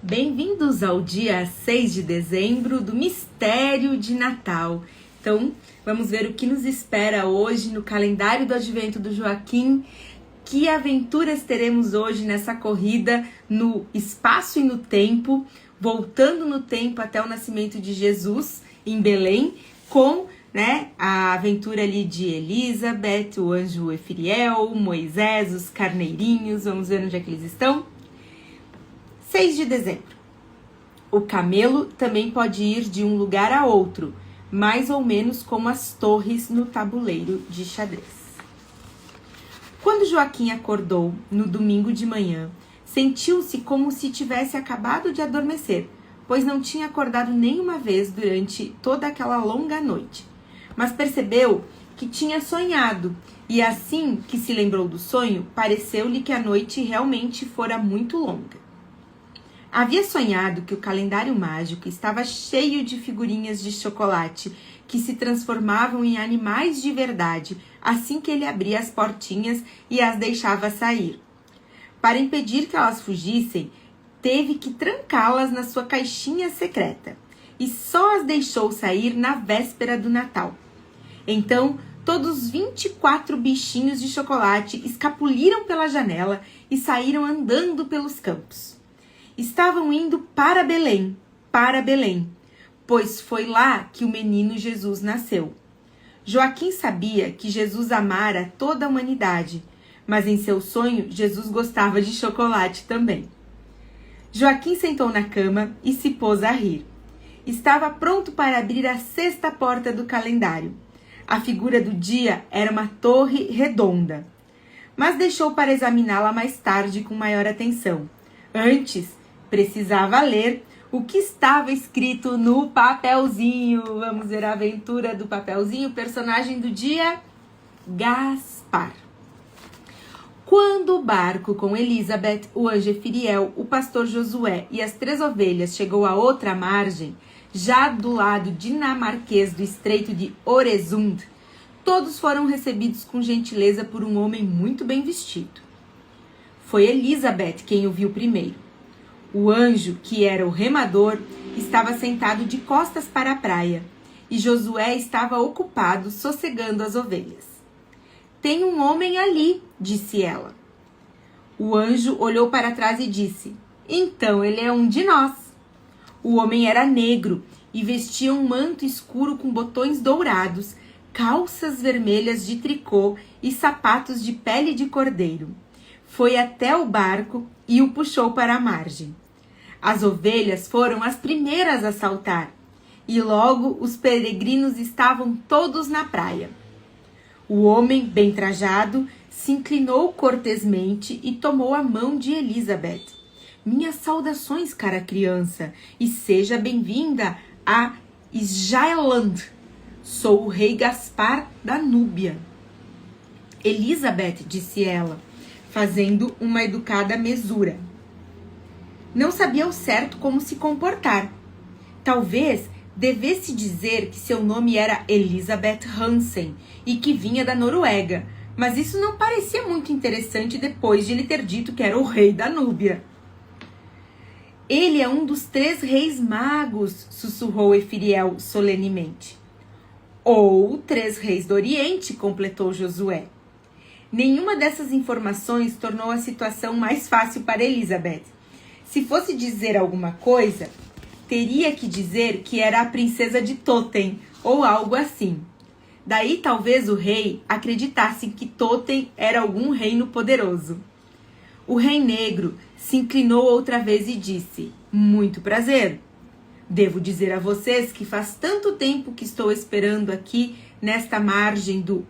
Bem-vindos ao dia 6 de dezembro do Mistério de Natal. Então, vamos ver o que nos espera hoje no calendário do Advento do Joaquim. Que aventuras teremos hoje nessa corrida no espaço e no tempo, voltando no tempo até o nascimento de Jesus em Belém, com a aventura ali de Elizabeth, o anjo Efriel, Moisés, os carneirinhos. Vamos ver onde é que eles estão? 6 de dezembro. O camelo também pode ir de um lugar a outro, mais ou menos como as torres no tabuleiro de xadrez. Quando Joaquim acordou no domingo de manhã, sentiu-se como se tivesse acabado de adormecer, pois não tinha acordado nenhuma vez durante toda aquela longa noite. Mas percebeu que tinha sonhado, e assim que se lembrou do sonho, pareceu-lhe que a noite realmente fora muito longa. Havia sonhado que o calendário mágico estava cheio de figurinhas de chocolate que se transformavam em animais de verdade assim que ele abria as portinhas e as deixava sair. Para impedir que elas fugissem, teve que trancá-las na sua caixinha secreta e só as deixou sair na véspera do Natal. Então, todos os 24 bichinhos de chocolate escapuliram pela janela e saíram andando pelos campos. Estavam indo para Belém, pois foi lá que o menino Jesus nasceu. Joaquim sabia que Jesus amara toda a humanidade, mas em seu sonho Jesus gostava de chocolate também. Joaquim sentou na cama e se pôs a rir. Estava pronto para abrir a sexta porta do calendário. A figura do dia era uma torre redonda, mas deixou para examiná-la mais tarde com maior atenção. Antes, precisava ler o que estava escrito no papelzinho. Vamos ver a aventura do papelzinho. Personagem do dia, Gaspar. Quando o barco com Elizabeth, o anjo Efriel, o pastor Josué e as 3 ovelhas chegou à outra margem, já do lado dinamarquês do estreito de Øresund, todos foram recebidos com gentileza por um homem muito bem vestido. Foi Elizabeth quem o viu primeiro. O anjo, que era o remador, estava sentado de costas para a praia, e Josué estava ocupado sossegando as ovelhas. Tem um homem ali, disse ela. O anjo olhou para trás e disse, então ele é um de nós. O homem era negro e vestia um manto escuro com botões dourados, calças vermelhas de tricô e sapatos de pele de cordeiro. Foi até o barco e o puxou para a margem. As ovelhas foram as primeiras a saltar, e logo os peregrinos estavam todos na praia. O homem, bem trajado, se inclinou cortesmente e tomou a mão de Elizabeth. Minhas saudações, cara criança, e seja bem-vinda a Isjaeland. Sou o rei Gaspar da Núbia. Elizabeth, disse ela, fazendo uma educada mesura. Não sabia ao certo como se comportar. Talvez devesse dizer que seu nome era Elizabeth Hansen e que vinha da Noruega, mas isso não parecia muito interessante depois de ele ter dito que era o rei da Núbia. Ele é um dos 3 reis magos, sussurrou Efriel solenemente. Ou 3 reis do Oriente, completou Josué. Nenhuma dessas informações tornou a situação mais fácil para Elizabeth. Se fosse dizer alguma coisa, teria que dizer que era a princesa de Totem, ou algo assim. Daí talvez o rei acreditasse que Totem era algum reino poderoso. O rei negro se inclinou outra vez e disse, muito prazer. Devo dizer a vocês que faz tanto tempo que estou esperando aqui nesta margem do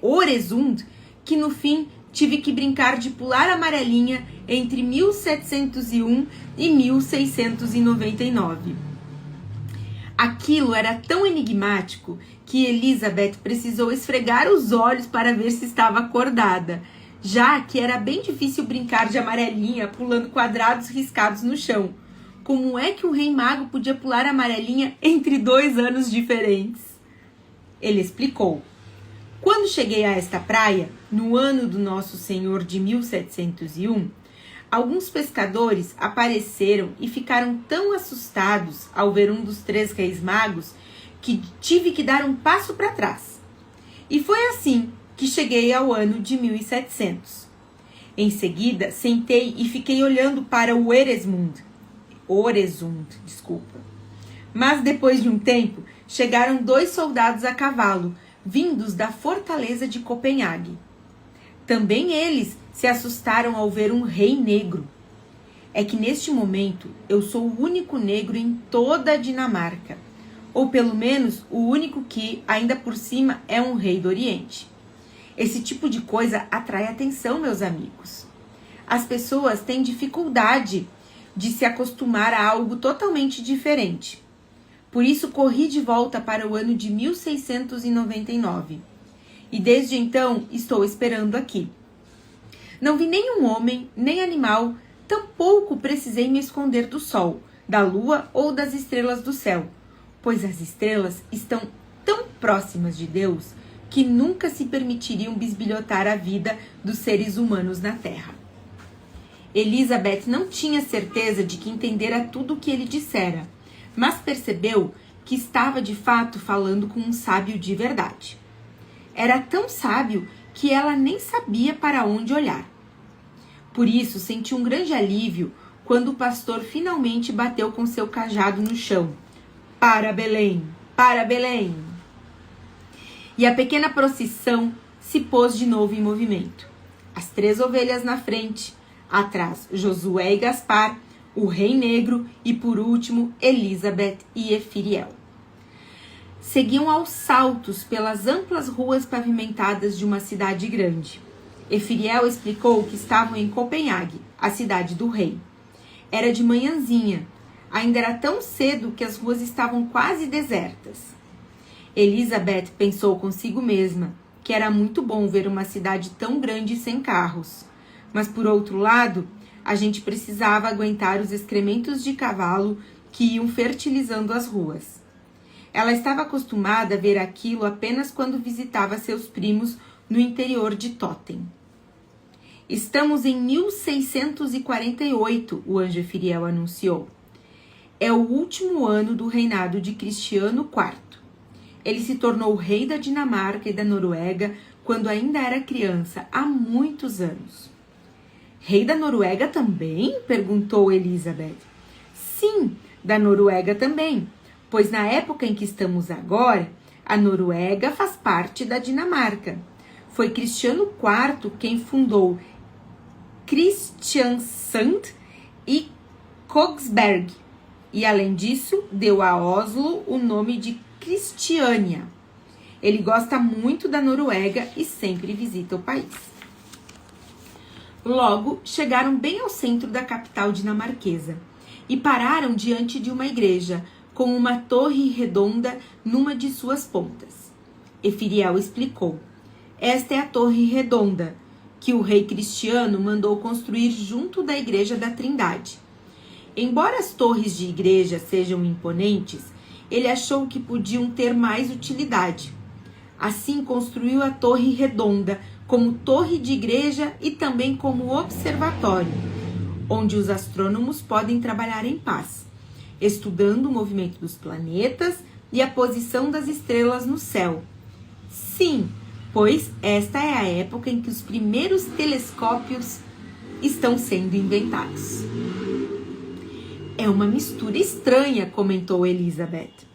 Øresund, que no fim tive que brincar de pular amarelinha entre 1701 e 1699. Aquilo era tão enigmático que Elizabeth precisou esfregar os olhos para ver se estava acordada, já que era bem difícil brincar de amarelinha pulando quadrados riscados no chão. Como é que um rei mago podia pular amarelinha entre 2 anos diferentes? Ele explicou. Quando cheguei a esta praia, no ano do Nosso Senhor de 1701, Alguns pescadores apareceram e ficaram tão assustados ao ver um dos 3 reis magos que tive que dar um passo para trás. E foi assim que cheguei ao ano de 1700. Em seguida, sentei e fiquei olhando para o Oresund, Mas depois de um tempo, chegaram 2 soldados a cavalo, vindos da fortaleza de Copenhague. Também eles se assustaram ao ver um rei negro. É que neste momento eu sou o único negro em toda a Dinamarca, ou pelo menos o único que, ainda por cima, é um rei do Oriente. Esse tipo de coisa atrai atenção, meus amigos. As pessoas têm dificuldade de se acostumar a algo totalmente diferente. Por isso, corri de volta para o ano de 1699. E desde então, estou esperando aqui. Não vi nenhum homem, nem animal, tampouco precisei me esconder do sol, da lua ou das estrelas do céu, pois as estrelas estão tão próximas de Deus que nunca se permitiriam bisbilhotar a vida dos seres humanos na Terra. Elizabeth não tinha certeza de que entendera tudo o que ele dissera, mas percebeu que estava de fato falando com um sábio de verdade. Era tão sábio que ela nem sabia para onde olhar. Por isso, sentiu um grande alívio quando o pastor finalmente bateu com seu cajado no chão. Para Belém! Para Belém! E a pequena procissão se pôs de novo em movimento. As 3 ovelhas na frente, atrás Josué e Gaspar, o rei negro e, por último, Elizabeth e Efiriel. Seguiam aos saltos pelas amplas ruas pavimentadas de uma cidade grande. Efiriel explicou que estavam em Copenhague, a cidade do rei. Era de manhãzinha, ainda era tão cedo que as ruas estavam quase desertas. Elizabeth pensou consigo mesma que era muito bom ver uma cidade tão grande sem carros. Mas, por outro lado, a gente precisava aguentar os excrementos de cavalo que iam fertilizando as ruas. Ela estava acostumada a ver aquilo apenas quando visitava seus primos no interior de Totem. Estamos em 1648, o anjo Efiriel anunciou. É o último ano do reinado de Cristiano IV. Ele se tornou rei da Dinamarca e da Noruega quando ainda era criança, há muitos anos. Rei da Noruega também? Perguntou Elizabeth. Sim, da Noruega também, pois na época em que estamos agora, a Noruega faz parte da Dinamarca. Foi Cristiano IV quem fundou Kristiansand e Kongsberg, e além disso, deu a Oslo o nome de Cristiania. Ele gosta muito da Noruega e sempre visita o país. Logo, chegaram bem ao centro da capital dinamarquesa e pararam diante de uma igreja com uma torre redonda numa de suas pontas. Efiriel explicou: esta é a torre redonda que o rei Cristiano mandou construir junto da igreja da Trindade. Embora as torres de igreja sejam imponentes, ele achou que podiam ter mais utilidade. Assim construiu a torre redonda como torre de igreja e também como observatório, onde os astrônomos podem trabalhar em paz, estudando o movimento dos planetas e a posição das estrelas no céu. Sim, pois esta é a época em que os primeiros telescópios estão sendo inventados. É uma mistura estranha, comentou Elizabeth.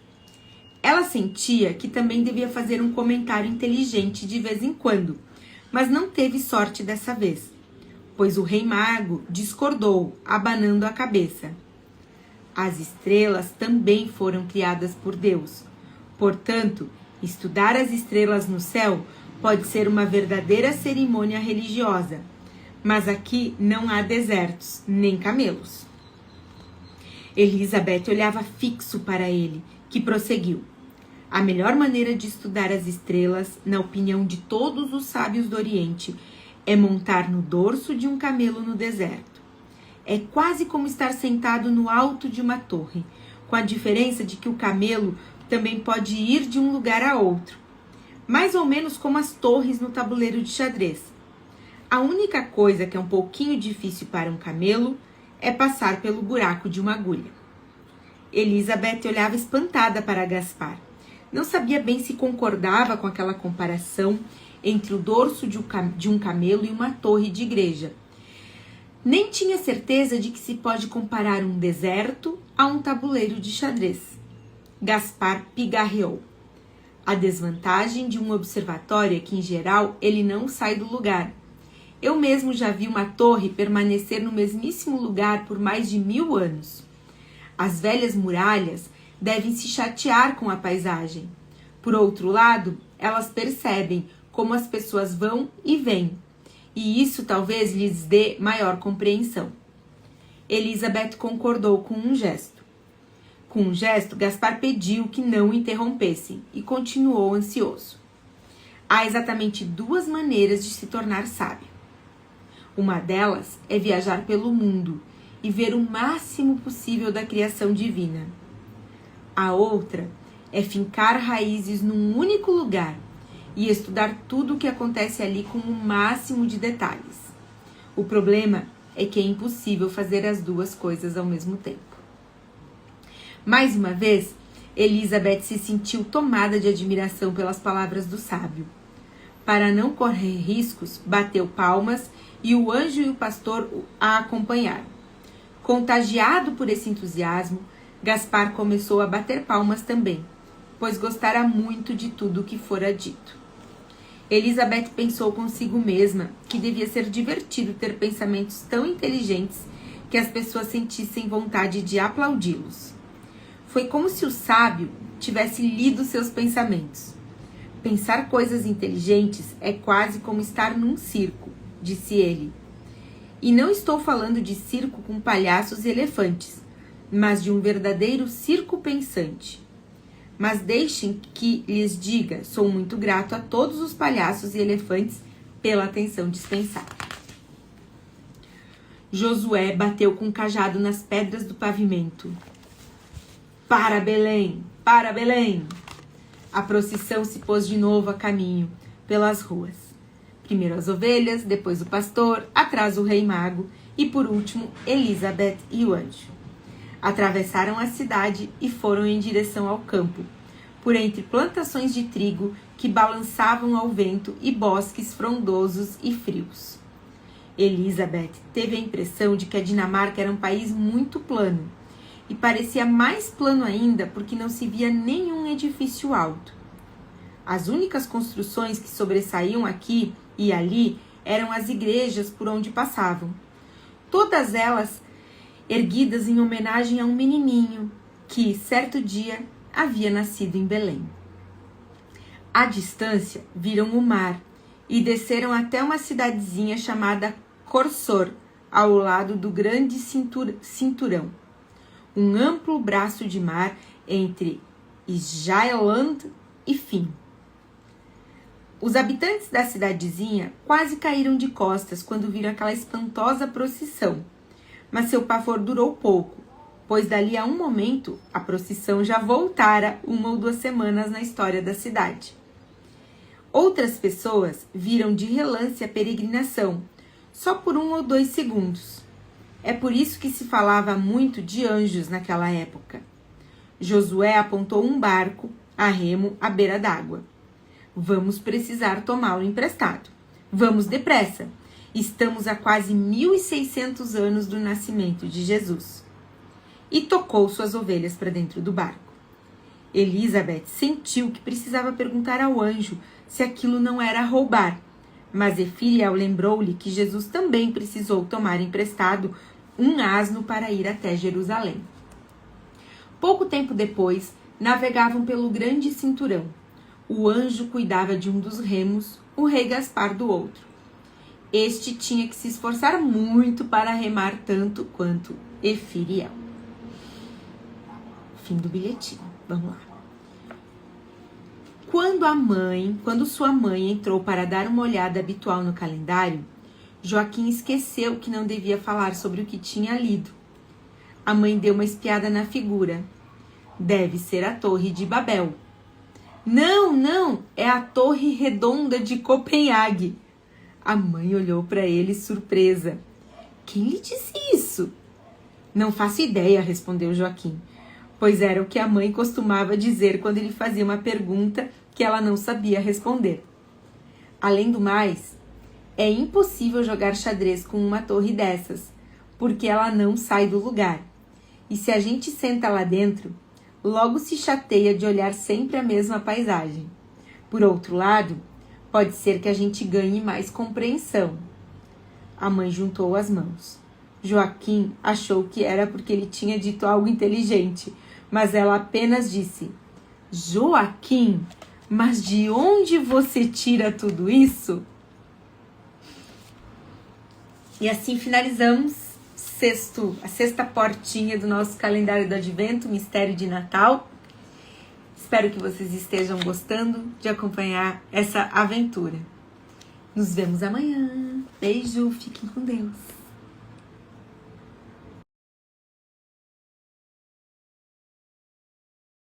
Ela sentia que também devia fazer um comentário inteligente de vez em quando, mas não teve sorte dessa vez, pois o rei mago discordou, abanando a cabeça. As estrelas também foram criadas por Deus. Portanto, estudar as estrelas no céu pode ser uma verdadeira cerimônia religiosa, mas aqui não há desertos, nem camelos. Elizabeth olhava fixo para ele, que prosseguiu. A melhor maneira de estudar as estrelas, na opinião de todos os sábios do Oriente, é montar no dorso de um camelo no deserto. É quase como estar sentado no alto de uma torre, com a diferença de que o camelo também pode ir de um lugar a outro. Mais ou menos como as torres no tabuleiro de xadrez. A única coisa que é um pouquinho difícil para um camelo é passar pelo buraco de uma agulha. Elizabeth olhava espantada para Gaspar. Não sabia bem se concordava com aquela comparação entre o dorso de um camelo e uma torre de igreja. Nem tinha certeza de que se pode comparar um deserto a um tabuleiro de xadrez. Gaspar pigarreou. A desvantagem de um observatório é que, em geral, ele não sai do lugar. Eu mesmo já vi uma torre permanecer no mesmíssimo lugar por mais de 1000 anos. As velhas muralhas devem se chatear com a paisagem. Por outro lado, elas percebem como as pessoas vão e vêm, e isso talvez lhes dê maior compreensão. Elizabeth concordou com um gesto. Com um gesto, Gaspar pediu que não o interrompessem e continuou ansioso. Há exatamente 2 maneiras de se tornar sábio. Uma delas é viajar pelo mundo e ver o máximo possível da criação divina. A outra é fincar raízes num único lugar e estudar tudo o que acontece ali com o máximo de detalhes. O problema é que é impossível fazer as 2 coisas ao mesmo tempo. Mais uma vez, Elizabeth se sentiu tomada de admiração pelas palavras do sábio. Para não correr riscos, bateu palmas e o anjo e o pastor a acompanharam. Contagiado por esse entusiasmo, Gaspar começou a bater palmas também, pois gostara muito de tudo o que fora dito. Elizabeth pensou consigo mesma que devia ser divertido ter pensamentos tão inteligentes que as pessoas sentissem vontade de aplaudi-los. Foi como se o sábio tivesse lido seus pensamentos. Pensar coisas inteligentes é quase como estar num circo, disse ele. E não estou falando de circo com palhaços e elefantes, mas de um verdadeiro circo pensante. Mas deixem que lhes diga, sou muito grato a todos os palhaços e elefantes pela atenção dispensada. Josué bateu com o cajado nas pedras do pavimento. Para Belém! Para Belém! A procissão se pôs de novo a caminho pelas ruas. Primeiro as ovelhas, depois o pastor, atrás o rei mago e, por último, Elizabeth e o anjo. Atravessaram a cidade e foram em direção ao campo, por entre plantações de trigo que balançavam ao vento e bosques frondosos e frios. Elizabeth teve a impressão de que a Dinamarca era um país muito plano, e parecia mais plano ainda porque não se via nenhum edifício alto. As únicas construções que sobressaíam aqui e ali eram as igrejas por onde passavam. Todas elas erguidas em homenagem a um menininho que, certo dia, havia nascido em Belém. À distância, viram o mar e desceram até uma cidadezinha chamada Corsor, ao lado do grande cinturão. Um amplo braço de mar entre Isjailand e Fim. Os habitantes da cidadezinha quase caíram de costas quando viram aquela espantosa procissão, mas seu pavor durou pouco, pois dali a um momento a procissão já voltara 1 ou 2 semanas na história da cidade. Outras pessoas viram de relance a peregrinação, só por 1 ou 2 segundos. É por isso que se falava muito de anjos naquela época. Josué apontou um barco a remo à beira d'água. Vamos precisar tomá-lo emprestado. Vamos depressa. Estamos a quase 1600 anos do nascimento de Jesus. E tocou suas ovelhas para dentro do barco. Elizabeth sentiu que precisava perguntar ao anjo se aquilo não era roubar. Mas Ephriel lembrou-lhe que Jesus também precisou tomar emprestado um asno para ir até Jerusalém. Pouco tempo depois, navegavam pelo grande cinturão. O anjo cuidava de um dos remos, o rei Gaspar do outro. Este tinha que se esforçar muito para remar tanto quanto Ephriel. Fim do bilhetinho. Vamos lá. Quando sua mãe entrou para dar uma olhada habitual no calendário, Joaquim esqueceu que não devia falar sobre o que tinha lido. A mãe deu uma espiada na figura. Deve ser a Torre de Babel. Não, é a Torre Redonda de Copenhague. A mãe olhou para ele surpresa. Quem lhe disse isso? Não faço ideia, respondeu Joaquim, pois era o que a mãe costumava dizer quando ele fazia uma pergunta que ela não sabia responder. Além do mais, é impossível jogar xadrez com uma torre dessas, porque ela não sai do lugar. E se a gente senta lá dentro, logo se chateia de olhar sempre a mesma paisagem. Por outro lado, pode ser que a gente ganhe mais compreensão. A mãe juntou as mãos. Joaquim achou que era porque ele tinha dito algo inteligente, mas ela apenas disse: Joaquim, mas de onde você tira tudo isso? E assim finalizamos a sexta portinha do nosso calendário do Advento, Mistério de Natal. Espero que vocês estejam gostando de acompanhar essa aventura. Nos vemos amanhã. Beijo, fiquem com Deus.